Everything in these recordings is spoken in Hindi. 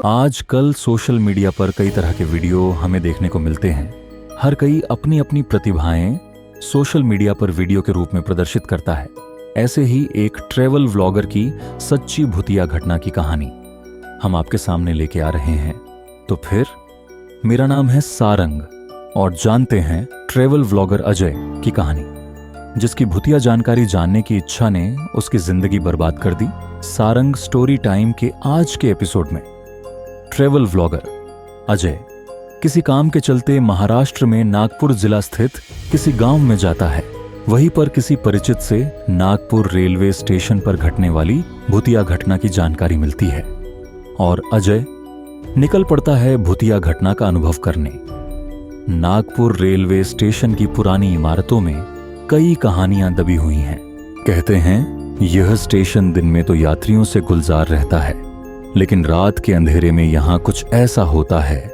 आजकल सोशल मीडिया पर कई तरह के वीडियो हमें देखने को मिलते हैं। हर कोई अपनी अपनी प्रतिभाएं सोशल मीडिया पर वीडियो के रूप में प्रदर्शित करता है। ऐसे ही एक ट्रैवल व्लॉगर की सच्ची भूतिया घटना की कहानी हम आपके सामने लेके आ रहे हैं। तो फिर मेरा नाम है सारंग और जानते हैं ट्रैवल व्लॉगर अजय की कहानी, जिसकी भूतिया जानकारी जानने की इच्छा ने उसकी जिंदगी बर्बाद कर दी। सारंग स्टोरी टाइम के आज के एपिसोड में ट्रैवल व्लॉगर अजय किसी काम के चलते महाराष्ट्र में नागपुर जिला स्थित किसी गांव में जाता है। वहीं पर किसी परिचित से नागपुर रेलवे स्टेशन पर घटने वाली भूतिया घटना की जानकारी मिलती है और अजय निकल पड़ता है भूतिया घटना का अनुभव करने। नागपुर रेलवे स्टेशन की पुरानी इमारतों में कई कहानियां दबी हुई हैं। कहते हैं यह स्टेशन दिन में तो यात्रियों से गुलजार रहता है, लेकिन रात के अंधेरे में यहां कुछ ऐसा होता है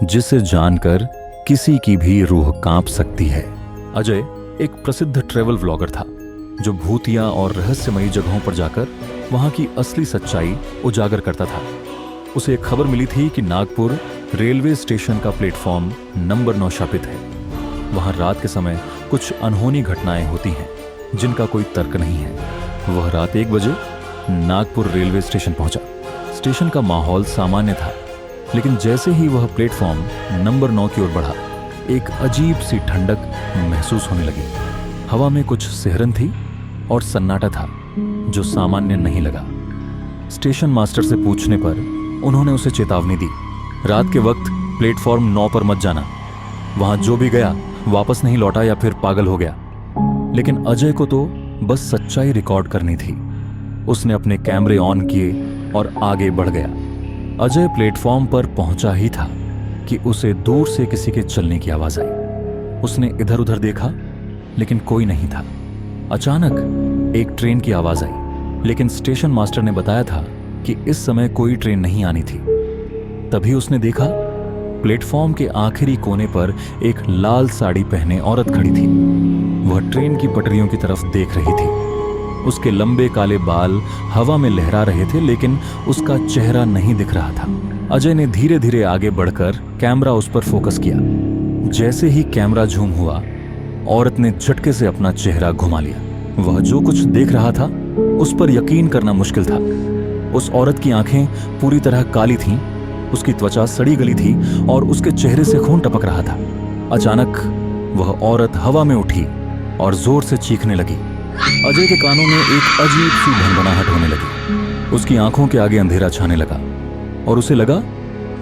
जिसे जानकर किसी की भी रूह कांप सकती है। अजय एक प्रसिद्ध ट्रैवल व्लॉगर था जो भूतिया और रहस्यमयी जगहों पर जाकर वहां की असली सच्चाई उजागर करता था। उसे एक खबर मिली थी कि नागपुर रेलवे स्टेशन का प्लेटफॉर्म नंबर 9 शापित है। वहां रात के समय कुछ अनहोनी घटनाएं होती हैं जिनका कोई तर्क नहीं है। वह रात 1 बजे नागपुर रेलवे स्टेशन पहुंचा। स्टेशन का माहौल सामान्य था, लेकिन जैसे ही वह प्लेटफॉर्म नंबर 9 की ओर बढ़ा, एक अजीब सी ठंडक महसूस होने लगी। हवा में कुछ सिहरन थी और सन्नाटा था जो सामान्य नहीं लगा। स्टेशन मास्टर से पूछने पर उन्होंने उसे चेतावनी दी, रात के वक्त प्लेटफॉर्म 9 पर मत जाना। वहां जो भी गया वापस नहीं लौटा या फिर पागल हो गया। लेकिन अजय को तो बस सच्चाई रिकॉर्ड करनी थी। उसने अपने कैमरे ऑन किए और आगे बढ़ गया। अजय प्लेटफॉर्म पर पहुंचा ही था कि उसे दूर से किसी के चलने की आवाज आई। उसने इधर उधर देखा, लेकिन कोई नहीं था। अचानक एक ट्रेन की आवाज आई, लेकिन स्टेशन मास्टर ने बताया था कि इस समय कोई ट्रेन नहीं आनी थी। तभी उसने देखा प्लेटफॉर्म के आखिरी कोने पर एक लाल साड़ी पहने औरत खड़ी थी। वह ट्रेन की पटरियों की तरफ देख रही थी। उसके लंबे काले बाल हवा में लहरा रहे थे, लेकिन उसका चेहरा नहीं दिख रहा था। अजय ने धीरे धीरे आगे बढ़कर कैमरा उस पर फोकस किया। जैसे ही कैमरा झूम हुआ, औरत ने झटके से अपना चेहरा घुमा लिया। वह जो कुछ देख रहा था उस पर यकीन करना मुश्किल था। उस औरत की आंखें पूरी तरह काली थीं, उसकी त्वचा सड़ी गली थी और उसके चेहरे से खून टपक रहा था। अचानक वह औरत हवा में उठी और जोर से चीखने लगी। अजय के कानों में एक अजीब सी भनभनाहट होने लगी। उसकी आंखों के आगे अंधेरा छाने लगा और उसे लगा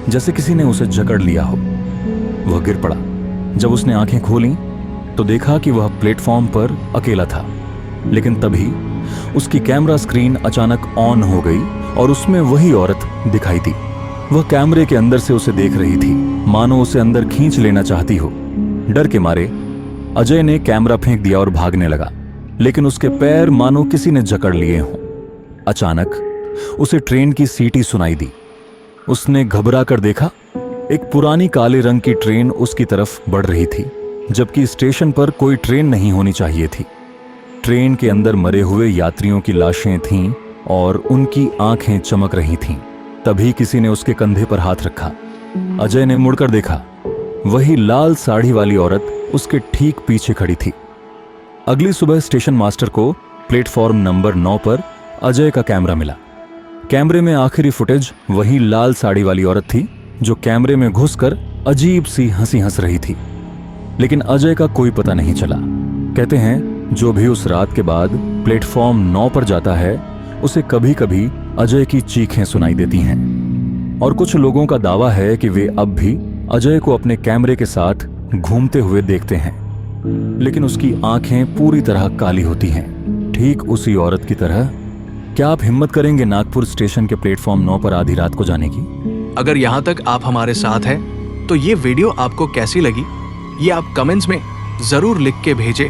जैसे किसी ने उसे जकड़ लिया हो। वह गिर पड़ा। जब उसने आंखें खोलीं तो देखा कि वह प्लेटफॉर्म पर अकेला था। लेकिन तभी उसकी कैमरा स्क्रीन अचानक ऑन हो गई और उसमें वही औरत दिखाई दी। वह कैमरे के अंदर से उसे देख रही थी, मानो उसे अंदर खींच लेना चाहती हो। डर के मारे अजय ने कैमरा फेंक दिया और भागने लगा, लेकिन उसके पैर मानो किसी ने जकड़ लिए हों। अचानक उसे ट्रेन की सीटी सुनाई दी। उसने घबरा कर देखा, एक पुरानी काले रंग की ट्रेन उसकी तरफ बढ़ रही थी, जबकि स्टेशन पर कोई ट्रेन नहीं होनी चाहिए थी। ट्रेन के अंदर मरे हुए यात्रियों की लाशें थीं और उनकी आंखें चमक रही थीं। तभी किसी ने उसके कंधे पर हाथ रखा। अजय ने मुड़कर देखा, वही लाल साड़ी वाली औरत उसके ठीक पीछे खड़ी थी। अगली सुबह स्टेशन मास्टर को प्लेटफॉर्म नंबर 9 पर अजय का कैमरा मिला। कैमरे में आखिरी फुटेज वही लाल साड़ी वाली औरत थी जो कैमरे में घुसकर अजीब सी हंसी हंस रही थी। लेकिन अजय का कोई पता नहीं चला। कहते हैं जो भी उस रात के बाद प्लेटफॉर्म 9 पर जाता है उसे कभी कभी अजय की चीखें सुनाई देती हैं। और कुछ लोगों का दावा है कि वे अब भी अजय को अपने कैमरे के साथ घूमते हुए देखते हैं, लेकिन उसकी आंखें पूरी तरह काली होती हैं, ठीक उसी औरत की तरह। क्या आप हिम्मत करेंगे नागपुर स्टेशन के प्लेटफॉर्म 9 पर आधी रात को जाने की? अगर यहाँ तक आप हमारे साथ हैं तो ये वीडियो आपको कैसी लगी ये आप कमेंट्स में जरूर लिख के भेजें।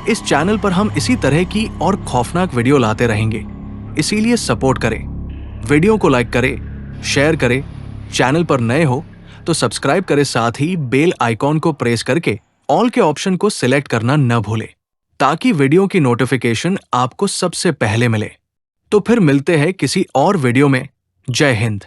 इस चैनल पर हम इसी तरह की और खौफनाक वीडियो लाते रहेंगे, इसीलिए सपोर्ट करें। वीडियो को लाइक करें, शेयर करें। चैनल पर नए हो तो सब्सक्राइब करें, साथ ही बेल आइकॉन को प्रेस करके ऑल के ऑप्शन को सिलेक्ट करना न भूलें, ताकि वीडियो की नोटिफिकेशन आपको सबसे पहले मिले। तो फिर मिलते हैं किसी और वीडियो में। जय हिंद।